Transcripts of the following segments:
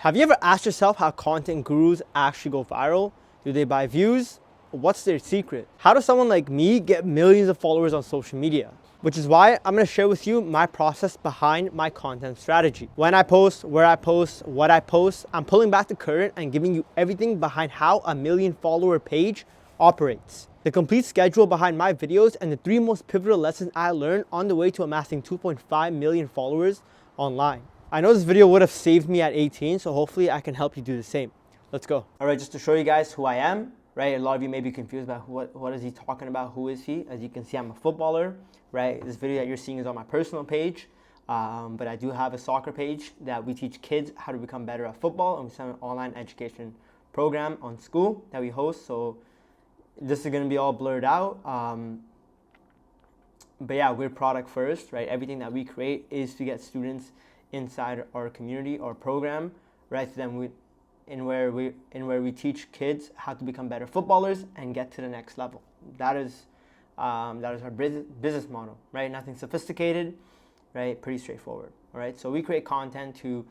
Have you ever asked yourself how content gurus actually go viral? Do they buy views? What's their secret? How does someone like me get millions of followers on social media? Which is why I'm gonna share with you my process behind my content strategy. When I post, where I post, what I post, I'm pulling back the curtain and giving you everything behind how a 1,000,000 follower page operates. The complete schedule behind my videos and the 3 most pivotal lessons I learned on the way to amassing 2.5 million followers online. I know this video would have saved me at 18, so hopefully I can help you do the same. Let's go. All right, just to show you guys who I am, right? A lot of you may be confused about what is he talking about? Who is he? As you can see, I'm a footballer, right? This video that you're seeing is on my personal page, but I do have a soccer page that we teach kids how to become better at football, and we send an online education program on school that we host. So this is gonna be all blurred out. But yeah, we're product first, right? Everything that we create is to get students inside our community or program, right? So then where we teach kids how to become better footballers and get to the next level. That is our business model, right? Nothing sophisticated, right? Pretty straightforward. All right. So we create content to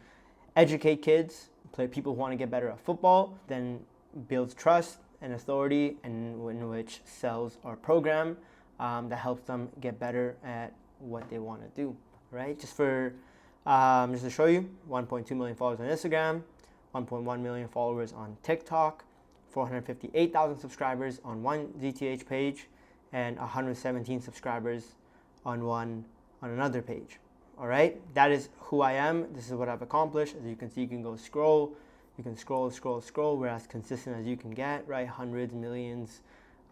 educate kids, people who want to get better at football, then builds trust and authority, and in which sells our program that helps them get better at what they want to do, right? Just to show you, 1.2 million followers on Instagram, 1.1 million followers on TikTok, 458,000 subscribers on one ZTH page, and 117 subscribers on another page. All right, that is who I am. This is what I've accomplished. As you can see, you can go scroll. You can scroll. We're as consistent as you can get, right? Hundreds, millions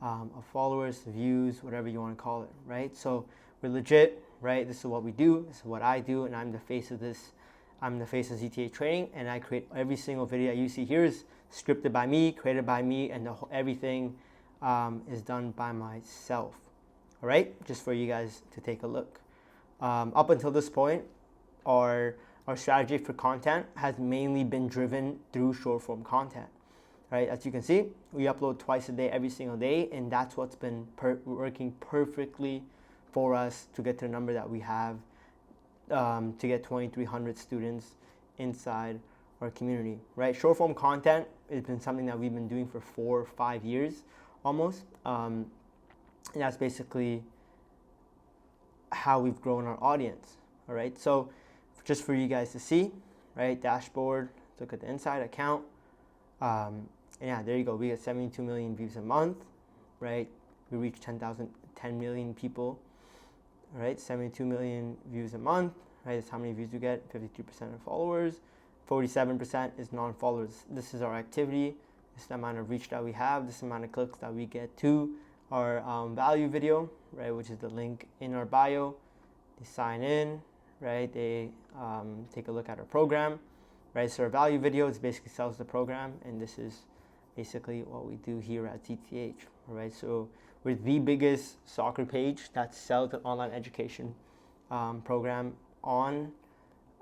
of followers, views, whatever you want to call it, right? So we're legit, right? This is what we do. This is what I do, and I'm the face of this. I'm the face of ZTA training, and I create every single video that you see here is scripted by me, created by me, and everything is done by myself. All right, just for you guys to take a look. Up until this point, our strategy for content has mainly been driven through short form content. Right, as you can see, we upload twice a day, every single day, and that's what's been working perfectly for us to get to the number that we have, to get 2,300 students inside our community, right? Short form content has been something that we've been doing for 4 or 5 years almost, and that's basically how we've grown our audience. All right, so just for you guys to see, right? Dashboard, look at the inside account. And yeah, there you go. We get 72 million views a month, right? We reach 10 million people, all right? 72 million views a month, right? That's how many views you get. 53% of followers, 47% is non-followers. This is our activity. This is the amount of reach that we have. This is the amount of clicks that we get to our value video, right? Which is the link in our bio. They sign in, right? They take a look at our program, right? So our value video basically sells the program, and this is basically what we do here at ZTH, right? So we're the biggest soccer page that sells an online education program on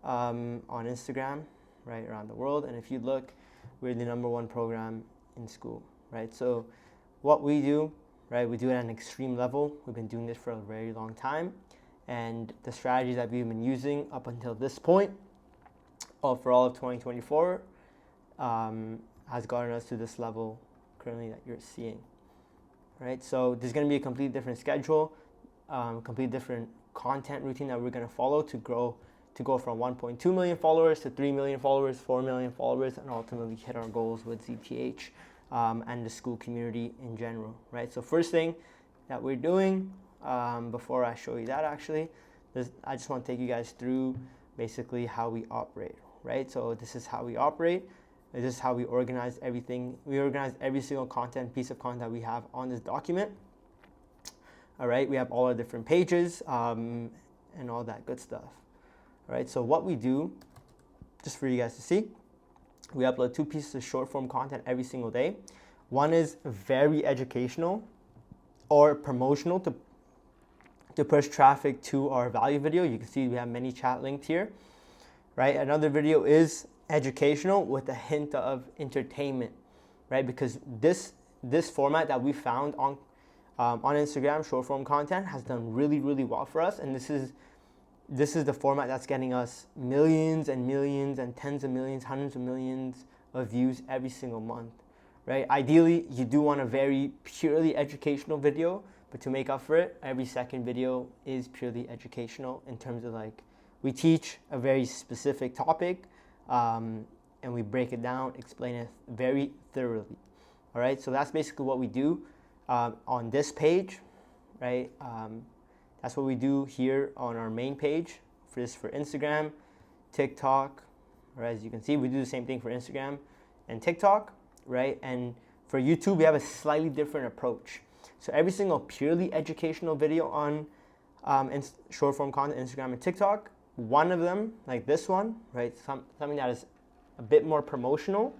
Instagram, right, around the world. And if you look, we're the #1 program in school, right? So what we do, right, we do it at an extreme level. We've been doing this for a very long time, and the strategies that we've been using up until this point, for all of 2024, has gotten us to this level currently that you're seeing, right? So there's going to be a completely different schedule, completely different content routine that we're going to follow to go from 1.2 million followers to 3 million followers, 4 million followers, and ultimately hit our goals with ZTH and the school community in general, right? So first thing that we're doing, before I show you that actually, I just want to take you guys through basically how we operate, right? So this is how we operate. This is how we organize everything. We organize every single piece of content we have on this document. All right, we have all our different pages and all that good stuff. All right, so what we do, just for you guys to see, we upload 2 pieces of short form content every single day. One is very educational or promotional to push traffic to our value video. You can see we have many chat linked here, right? Another video is educational with a hint of entertainment, right? Because this format that we found on Instagram, short form content, has done really, really well for us, and this is this is the format that's getting us millions and millions and tens of millions, hundreds of millions of views every single month, right? Ideally, you do want a very purely educational video, but to make up for it, every second video is purely educational in terms of like, we teach a very specific topic, and we break it down, explain it very thoroughly. All right, so that's basically what we do on this page, right? That's what we do here on our main page for Instagram, TikTok, or as you can see, we do the same thing for Instagram and TikTok, right? And for YouTube, we have a slightly different approach. So every single purely educational video on short form content, Instagram and TikTok, one of them, like this one, right? Something that is a bit more promotional,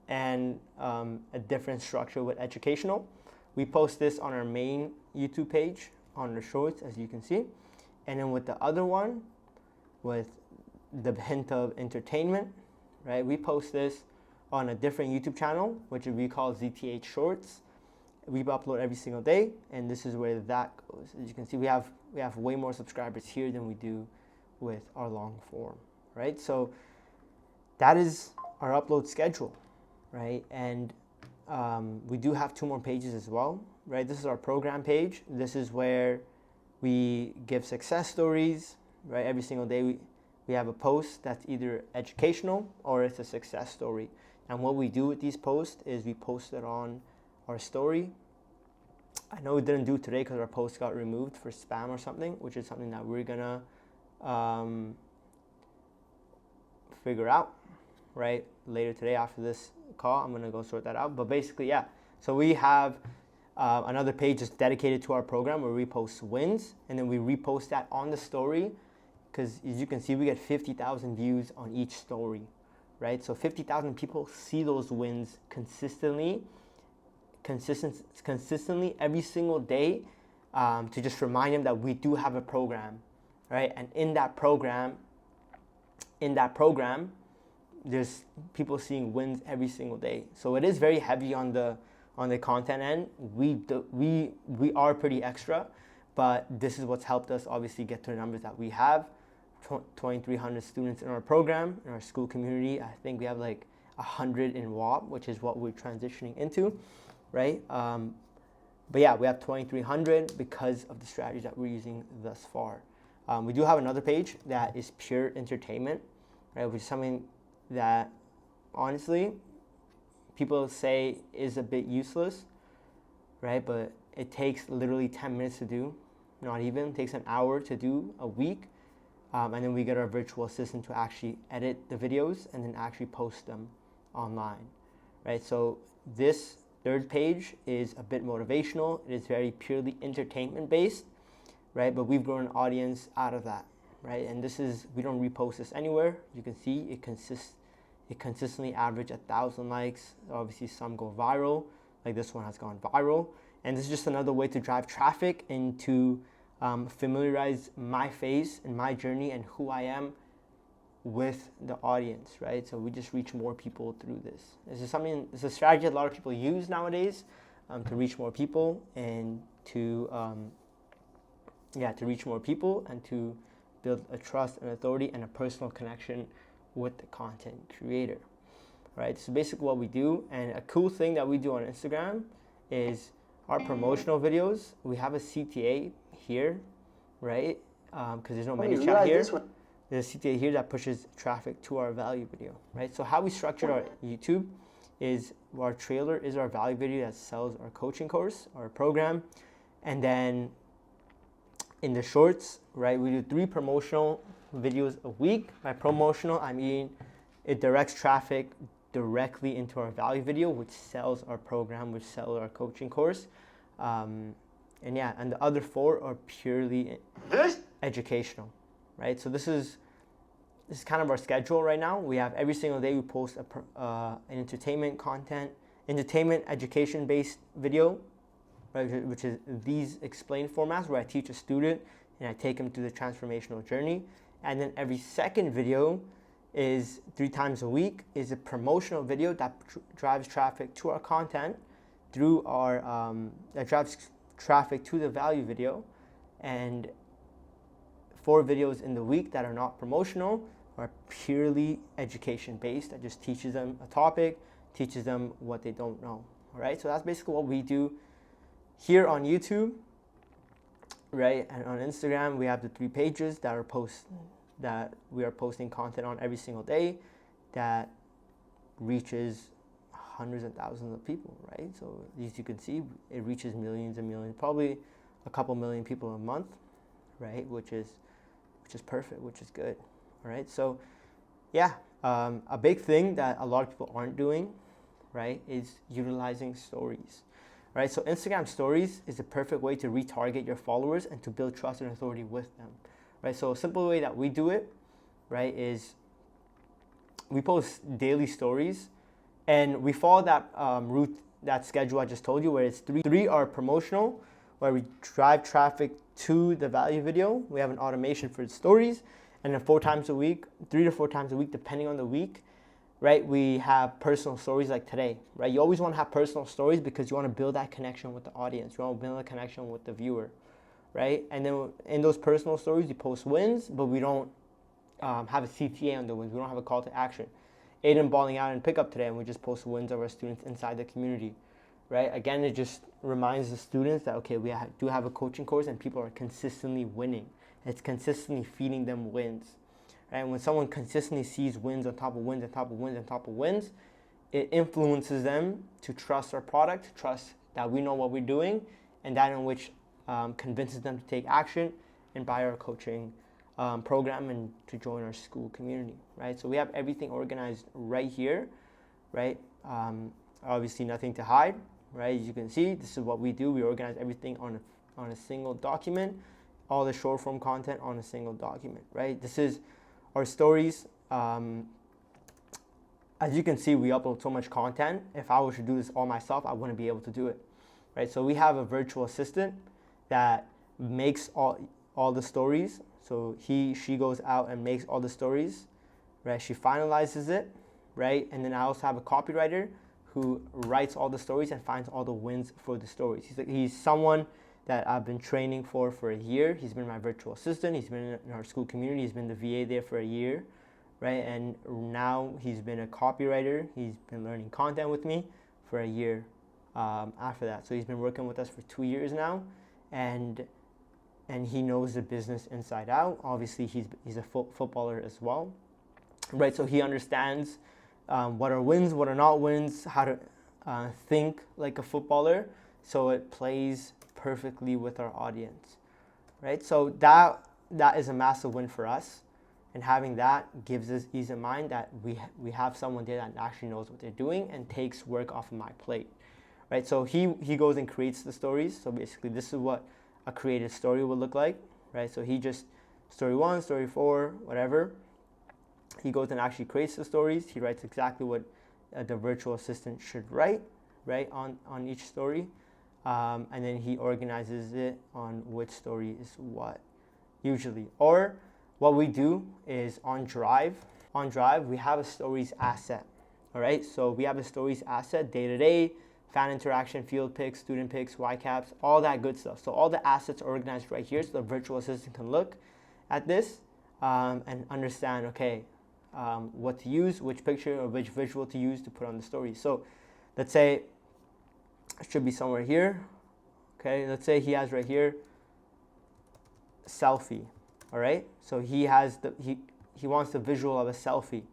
and a different structure with educational. We post this on our main YouTube page on the shorts, as you can see. And then with the other one, with the hint of entertainment, right? We post this on a different YouTube channel, which we call ZTH Shorts. We upload every single day, and this is where that goes. As you can see, we have way more subscribers here than we do with our long form, right? So that is our upload schedule, right? And we do have 2 more pages as well, right? This is our program page. This is where we give success stories, right? Every single day we have a post that's either educational or it's a success story. And what we do with these posts is we post it on our story. I know we didn't do today because our post got removed for spam or something, which is something that we're gonna figure out, right? Later today after this call, I'm gonna go sort that out. But basically, yeah. So we have another page that's dedicated to our program where we post wins, and then we repost that on the story, because as you can see, we get 50,000 views on each story, right? So 50,000 people see those wins consistently every single day, to just remind them that we do have a program, right? And in that program, there's people seeing wins every single day. So it is very heavy on the content end. We are pretty extra, but this is what's helped us obviously get to the numbers that we have. 2,300 students in our program, in our school community. I think we have like 100 in WAP, which is what we're transitioning into, right? But yeah, we have 2,300 because of the strategies that we're using thus far. We do have another page that is pure entertainment, right? Which is something that honestly people say is a bit useless, right? But it takes literally 10 minutes to do, not even. It takes an hour to do a week. And then we get our virtual assistant to actually edit the videos and then actually post them online, right? So this third page is a bit motivational. It is very purely entertainment based, right? But we've grown an audience out of that, right? And this is, we don't repost this anywhere. You can see it consistently average 1,000 likes. Obviously some go viral, like this one has gone viral. And this is just another way to drive traffic and to familiarize my face and my journey and who I am with the audience, right? So we just reach more people through this. It's a strategy that a lot of people use nowadays, to reach more people and to reach more people and to build a trust and authority and a personal connection with the content creator, right? So basically what we do, and a cool thing that we do on Instagram is our promotional videos. We have a CTA here, right? Because there's no menu chat here. There's a CTA here that pushes traffic to our value video, right? So how we structured our YouTube is our trailer is our value video that sells our coaching course, our program. And then in the shorts, right, we do 3 promotional videos a week. By promotional, I mean it directs traffic directly into our value video, which sells our program, which sells our coaching course. And the other 4 are purely educational, right? So this is kind of our schedule right now. We have every single day we post an entertainment education-based video, right, which is these explain formats where I teach a student and I take them through the transformational journey. And then every second video is 3 times a week is a promotional video that drives traffic to our content through our that drives traffic to the value video, and 4 videos in the week that are not promotional, are purely education based, that just teaches them a topic, teaches them what they don't know. All right, so that's basically what we do here on YouTube, right? And on Instagram, we have the 3 pages that we are posting content on every single day that reaches hundreds and thousands of people, right? So as you can see, it reaches millions and millions, probably a couple million people a month, right? Which is perfect, which is good. All right, so yeah, a big thing that a lot of people aren't doing, right, is utilizing stories, right? So Instagram stories is the perfect way to retarget your followers and to build trust and authority with them, right? So a simple way that we do it, right, is we post daily stories, and we follow that route, that schedule I just told you, where it's three are promotional, where we drive traffic to the value video. We have an automation for the stories, and then 4 times a week, 3 to 4 times a week, depending on the week, right, we have personal stories like today, right? You always want to have personal stories because you want to build that connection with the audience. You want to build a connection with the viewer, right? And then in those personal stories, you post wins, but we don't have a CTA on the wins. We don't have a call to action. Aiden balling out in pickup today, and we just post wins of our students inside the community, right? Again, it just reminds the students that, okay, we do have a coaching course and people are consistently winning. It's consistently feeding them wins. And when someone consistently sees wins on top of wins on top of wins on top of wins, it influences them to trust our product, trust that we know what we're doing, and that in which convinces them to take action and buy our coaching program and to join our school community, right? So we have everything organized right here, right? Obviously nothing to hide, right? As you can see, this is what we do. We organize everything on a single document, all the short form content on a single document, right? This is our stories. As you can see, we upload so much content. If I were to do this all myself, I wouldn't be able to do it, right? So we have a virtual assistant that makes all the stories. So she goes out and makes all the stories, right? She finalizes it, right? And then I also have a copywriter who writes all the stories and finds all the wins for the stories. He's someone that I've been training for a year. He's been my virtual assistant. He's been in our school community. He's been the VA there for a year, right? And now he's been a copywriter. He's been learning content with me for a year after that. So he's been working with us for 2 years now, and he knows the business inside out. Obviously, he's a footballer as well, right? So he understands what are wins, what are not wins, how to think like a footballer, so it plays perfectly with our audience, right? So that is a massive win for us, and having that gives us ease of mind that we have someone there that actually knows what they're doing and takes work off of my plate, right? So he goes and creates the stories. So basically, this is what a created story would look like, right? So he just story 1, story 4, whatever. He goes and actually creates the stories. He writes exactly what the virtual assistant should write, right, on each story. And then he organizes it on which story is what, usually. Or what we do is on Drive, we have a stories asset, all right? So we have a stories asset, day-to-day, fan interaction, field picks, student picks, YCAPs, all that good stuff. So all the assets are organized right here so the virtual assistant can look at this and understand, okay, what to use, which picture or which visual to use to put on the story. So let's say it should be somewhere here. Okay, let's say he has right here selfie. All right, so he wants the visual of a selfie.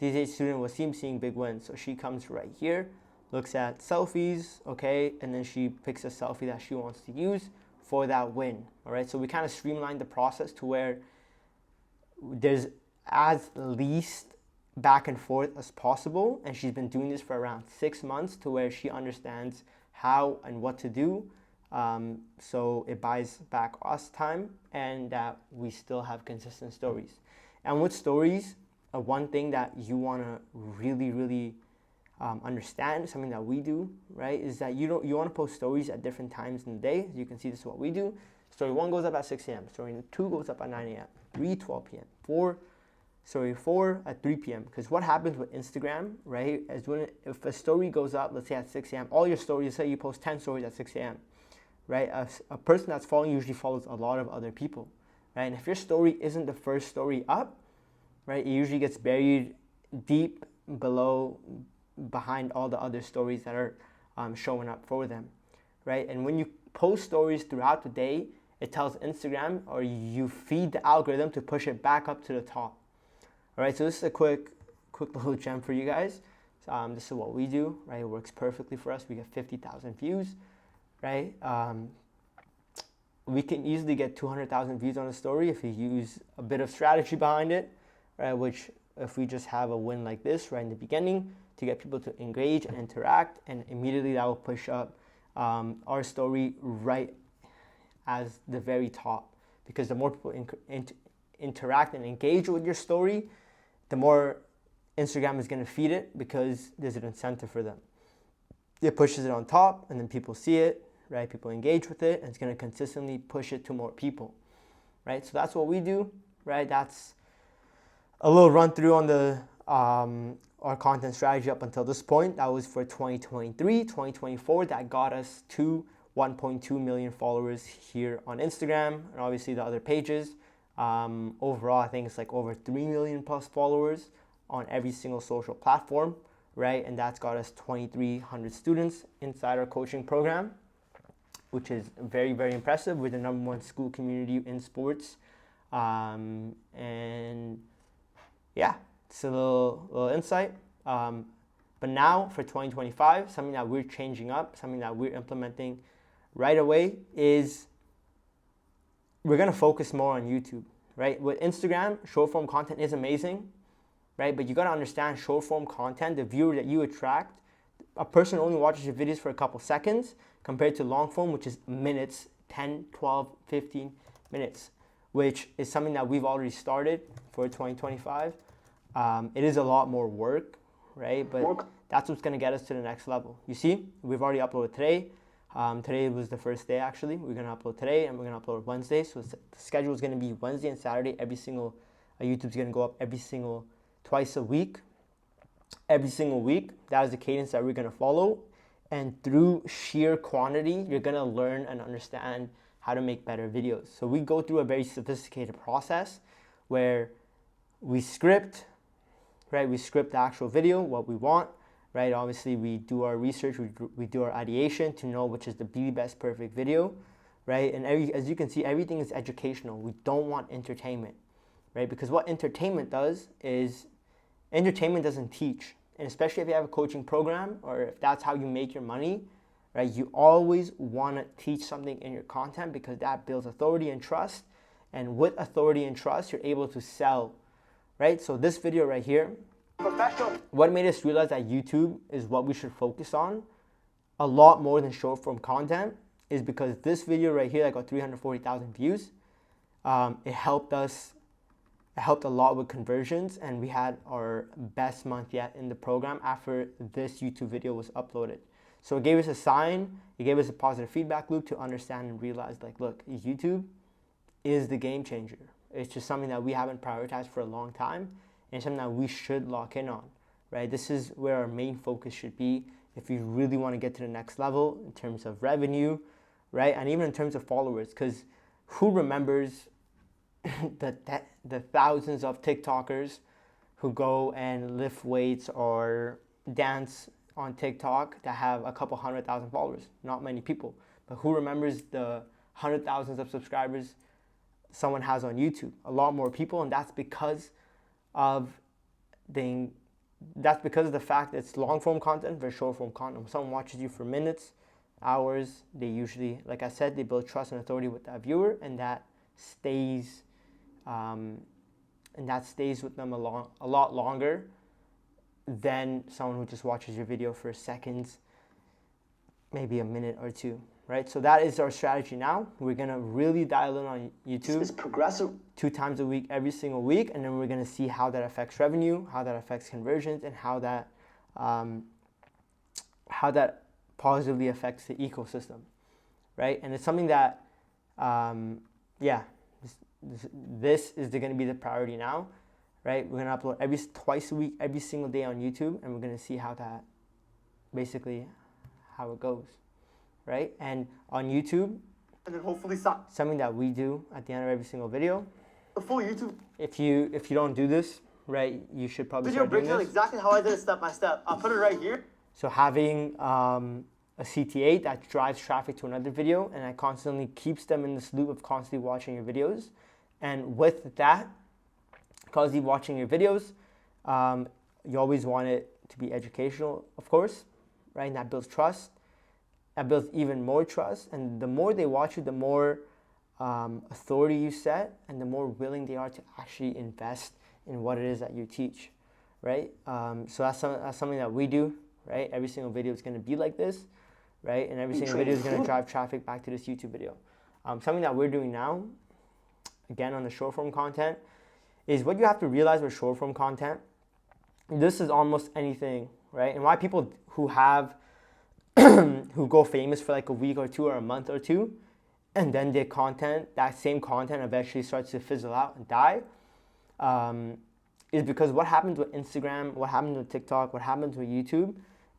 D8 student was seeing big wins. So she comes right here, looks at selfies, okay, and then she picks a selfie that she wants to use for that win. All right, so we kind of streamlined the process to where there's as least back and forth as possible, and she's been doing this for around 6 months to where she understands how and what to do, so it buys back us time and that we still have consistent stories. And with stories, one thing that you want to really understand, something that we do, right, is that you want to post stories at different times in the day. As you can see, this is what we do. Story 1 goes up at 6 a.m. Story 2 goes up at 9 a.m. 3, 12 p.m. Story 4 at 3 p.m. Because what happens with Instagram, right, is if a story goes up, let's say at 6 a.m., all your stories, say you post 10 stories at 6 a.m., right? A person that's following usually follows a lot of other people, right? And if your story isn't the first story up, right, it usually gets buried deep behind all the other stories that are showing up for them, right? And when you post stories throughout the day, it tells Instagram, or you feed the algorithm to push it back up to the top. All right, so this is a quick little gem for you guys. This is what we do, right? It works perfectly for us. We get 50,000 views, right? We can easily get 200,000 views on a story if you use a bit of strategy behind it, right? Which, if we just have a win like this right in the beginning to get people to engage and interact, and immediately that will push up our story right as the very top. Because the more people interact and engage with your story, the more Instagram is going to feed it, because there's an incentive for them. It pushes it on top, and then people see it, right? People engage with it, and it's going to consistently push it to more people, right? So that's what we do, right? That's a little run through on the our content strategy up until this point. That was for 2023. 2024, that got us to 1.2 million followers here on Instagram, and obviously the other pages. Overall, I think it's like over 3 million plus followers on every single social platform, right? And that's got us 2,300 students inside our coaching program, which is very, very impressive. We're the #1 school community in sports. And yeah, it's a little insight. But now for 2025, something that we're changing up, something that we're implementing right away, is we're going to focus more on YouTube, right? With Instagram, short form content is amazing, right? But you got to understand, short form content, the viewer that you attract, a person only watches your videos for a couple seconds compared to long form, which is minutes, 10, 12, 15 minutes, which is something that we've already started for 2025. It is a lot more work, right? But that's what's going to get us to the next level. You see, we've already uploaded today. Today was the first day, actually. We're going to upload today, and we're going to upload Wednesday. So the schedule is going to be Wednesday and Saturday. YouTube's going to go up twice a week. Every single week. That is the cadence that we're going to follow. And through sheer quantity, you're going to learn and understand how to make better videos. So we go through a very sophisticated process where we script, right? We script the actual video, what we want, right? Obviously, we do our research, we do our ideation to know which is the best perfect video, right? And as you can see, everything is educational. We don't want entertainment, right? Because what entertainment does is, entertainment doesn't teach. And especially if you have a coaching program, or if that's how you make your money, right? You always want to teach something in your content, because that builds authority and trust. And with authority and trust, you're able to sell, right? So this video right here, what made us realize that YouTube is what we should focus on a lot more than short form content, is because this video right here that got 340,000 views, it helped a lot with conversions, and we had our best month yet in the program after this YouTube video was uploaded. So it gave us a sign, it gave us a positive feedback loop to understand and realize, like, look, YouTube is the game changer. It's just something that we haven't prioritized for a long time, and something that we should lock in on, right? This is where our main focus should be if you really want to get to the next level in terms of revenue, right? And even in terms of followers, because who remembers the thousands of TikTokers who go and lift weights or dance on TikTok that have a couple 100,000 followers? Not many people. But who remembers the 100,000s of subscribers someone has on YouTube? A lot more people, and that's because of the fact that it's long form content versus short form content. When someone watches you for minutes, hours, they usually, like I said, they build trust and authority with that viewer, and that stays with them a lot longer than someone who just watches your video for seconds, maybe a minute or two, right? So that is our strategy now. We're gonna really dial in on YouTube. It's progressive. 2 times a week, every single week, and then we're gonna see how that affects revenue, how that affects conversions, and how that positively affects the ecosystem, right? And it's something that, this is going to be the priority now, right? We're going to upload twice a week, every single day on YouTube, and we're going to see how it goes, right? And on YouTube, and then hopefully something that we do at the end of every single video. The full YouTube. If you don't do this, right, you should probably Video start doing breaks down this. exactly how I did it step by step. I'll put it right here. So having a CTA that drives traffic to another video, and that constantly keeps them in this loop of constantly watching your videos. And with that, constantly watching your videos, you always want it to be educational, of course, right? And that builds trust. That builds even more trust. And the more they watch you, the more authority you set, and the more willing they are to actually invest in what it is that you teach, right? So that's something that we do, right? Every single video is going to be like this, right? And every single video is going to drive traffic back to this YouTube video. Something that we're doing now, again on the short form content, is what you have to realize with short form content. This is almost anything, right? And why people who have who go famous for like a week or two or a month or two, and then their content, that same content eventually starts to fizzle out and die, is because what happens with Instagram, what happens with TikTok, what happens with YouTube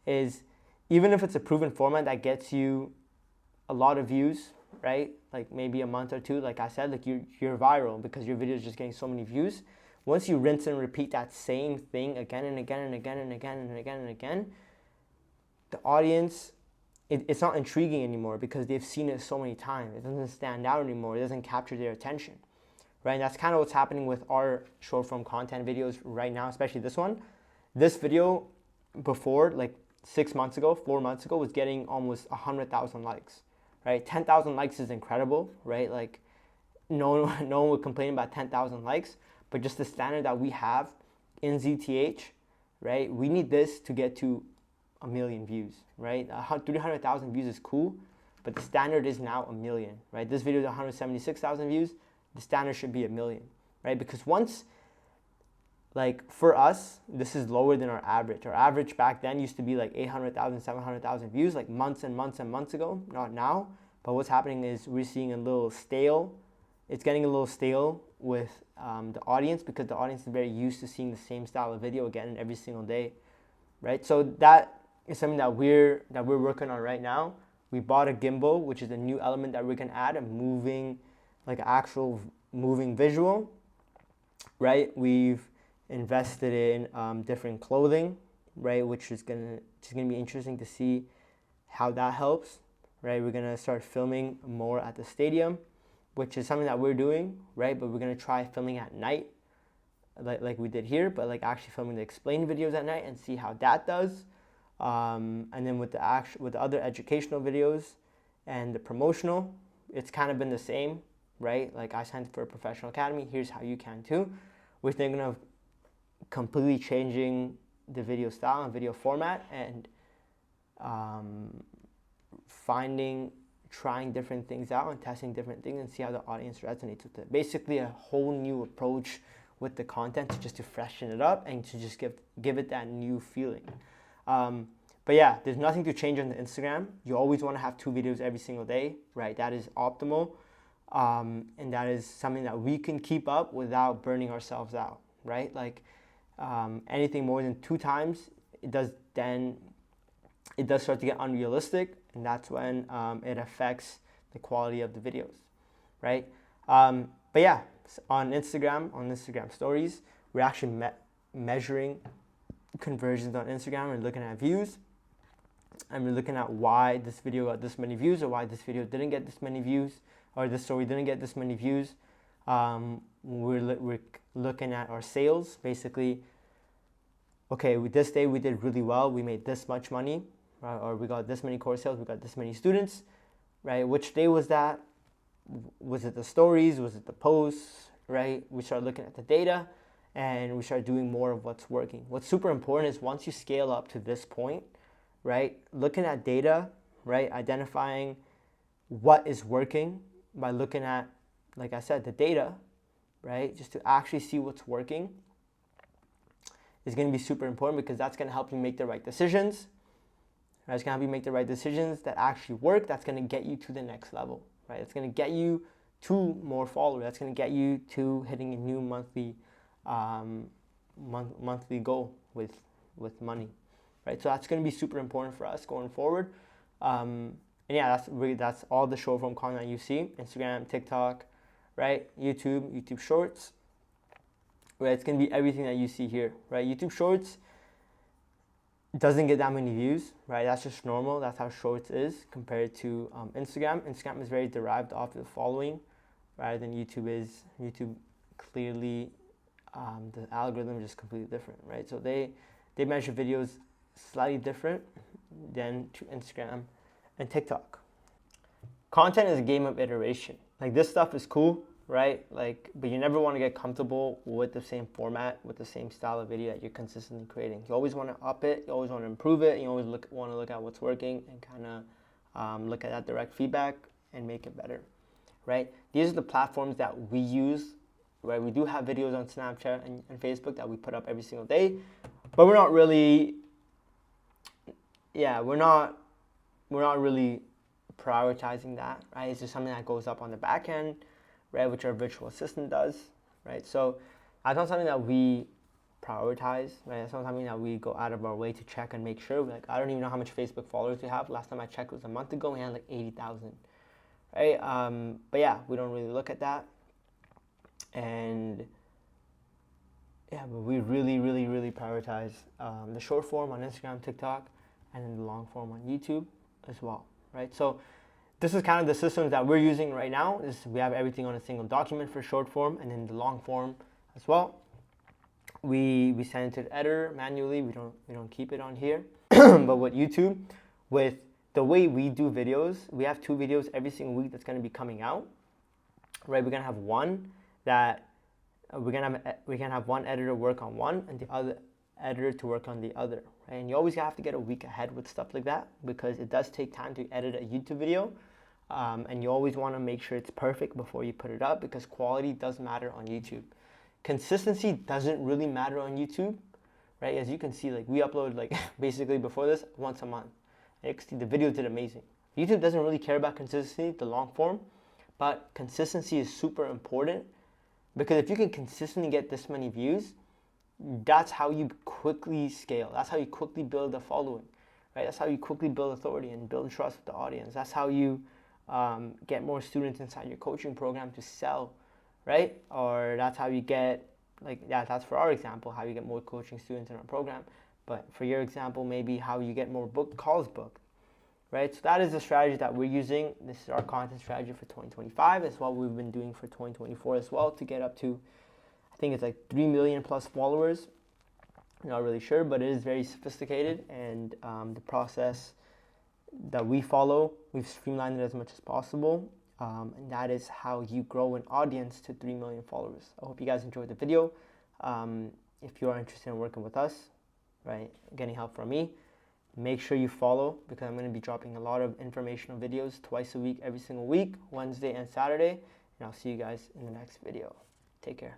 is, even if it's a proven format that gets you a lot of views, right? Like maybe a month or two, like I said, like you're viral because your video is just getting so many views. Once you rinse and repeat that same thing again and again and again and again and again and again, the audience, it's not intriguing anymore because they've seen it so many times. It doesn't stand out anymore. It doesn't capture their attention, right? And that's kind of what's happening with our short form content videos right now, especially this one. This video before, like 6 months ago, 4 months ago, was getting almost 100,000 likes, right? 10,000 likes is incredible, right? Like no one would complain about 10,000 likes, but just the standard that we have in ZTH, right? We need this to get to 1 million views, right? 300,000 views is cool, but the standard is now 1 million, right? This video is 176,000 views. The standard should be 1 million, right? Because once, like for us, this is lower than our average. Our average back then used to be like 800,000, 700,000 views, like months and months and months ago, not now. But what's happening is we're seeing a little stale. It's getting a little stale with the audience because the audience is very used to seeing the same style of video again every single day, right? So that is something that we're working on right now. We bought a gimbal, which is a new element that we can add, a moving, like actual moving visual, right? We've invested in different clothing, right? Which is gonna be interesting to see how that helps, right? We're gonna start filming more at the stadium, which is something that we're doing, right? But we're gonna try filming at night, like we did here, but like actually filming the explain videos at night and see how that does. And then with the other educational videos and the promotional, it's kind of been the same, right? Like I signed for a professional academy. Here's how you can too. We're thinking of completely changing the video style and video format and trying different things out and testing different things and see how the audience resonates with it. Basically a whole new approach with the content to freshen it up and to just give it that new feeling. But yeah, there's nothing to change on the Instagram. You always want to have 2 videos every single day, right? That is optimal. And that is something that we can keep up without burning ourselves out, right? Like anything more than 2 times, it does start to get unrealistic, and that's when it affects the quality of the videos, right? But yeah, on Instagram stories, we're actually measuring conversions on Instagram. We're looking at views, and we're looking at why this video got this many views or why this video didn't get this many views or this story didn't get this many views. We're looking at our sales, basically. Okay, this day we did really well. We made this much money, right? Or we got this many course sales. We got this many students, right? Which day was that? Was it the stories? Was it the posts, right? We start looking at the data and we start doing more of what's working. What's super important is once you scale up to this point, right? Looking at data, right? Identifying what is working by looking at, like I said, the data, right? Just to actually see what's working is going to be super important because that's going to help you make the right decisions. Right? It's going to help you make the right decisions that actually work. That's going to get you to the next level, right? It's going to get you to more followers. That's going to get you to hitting a new monthly goal with money, right? So that's going to be super important for us going forward. And yeah, that's all the short form content you see: Instagram, TikTok, right? YouTube Shorts, right? It's gonna be everything that you see here, right? YouTube Shorts doesn't get that many views, right? That's just normal. That's how Shorts is compared to Instagram. Instagram is very derived off the following, rather than YouTube is. YouTube clearly, the algorithm is just completely different, right? So they measure videos slightly different than to Instagram and TikTok. Content is a game of iteration. Like, this stuff is cool, right? Like, but you never want to get comfortable with the same format, with the same style of video that you're consistently creating. You always want to up it. You always want to improve it. You always want to look at what's working and kind of look at that direct feedback and make it better, right? These are the platforms that we use, right? We do have videos on Snapchat and Facebook that we put up every single day, but we're not really, we're not really prioritizing that, right? It's just something that goes up on the back end, right, which our virtual assistant does, right? So that's not something that we prioritize, right? That's not something that we go out of our way to check and make sure. Like, I don't even know how much Facebook followers we have. Last time I checked was a month ago. We had like 80,000, right? But yeah, we don't really look at that. And yeah, but we really prioritize the short form on Instagram, TikTok, and then the long form on YouTube as well, right? So this is kind of the systems that we're using right now. We have everything on a single document for short form, and then the long form as well. We send it to the editor manually. We don't keep it on here. But with YouTube, with the way we do videos, we have 2 videos every single week that's going to be coming out, right? We're gonna have one that we're gonna have one editor work on one and the other editor to work on the other, right? And you always have to get a week ahead with stuff like that, because it does take time to edit a YouTube video, and you always want to make sure it's perfect before you put it up, because quality does matter on YouTube. Consistency doesn't really matter on YouTube, right? As you can see, like, we upload, like, basically before this once a month. The video did amazing. YouTube doesn't really care about consistency, the long form, but consistency is super important, because if you can consistently get this many views, that's how you quickly scale. That's how you quickly build a following, right? That's how you quickly build authority and build trust with the audience. That's how you get more students inside your coaching program to sell, right? Or that's how you get, that's for our example, how you get more coaching students in our program. But for your example, maybe how you get more calls booked, right? So that is the strategy that we're using. This is our content strategy for 2025. It's what we've been doing for 2024 as well, to get up to, I think it's like 3 million plus followers. I'm not really sure, but it is very sophisticated, and the process that we follow, we've streamlined it as much as possible, and that is how you grow an audience to 3 million followers. I hope you guys enjoyed the video. If you are interested in working with us, right, getting help from me, make sure you follow, because I'm going to be dropping a lot of informational videos twice a week, every single week, Wednesday and Saturday, and I'll see you guys in the next video. Take care.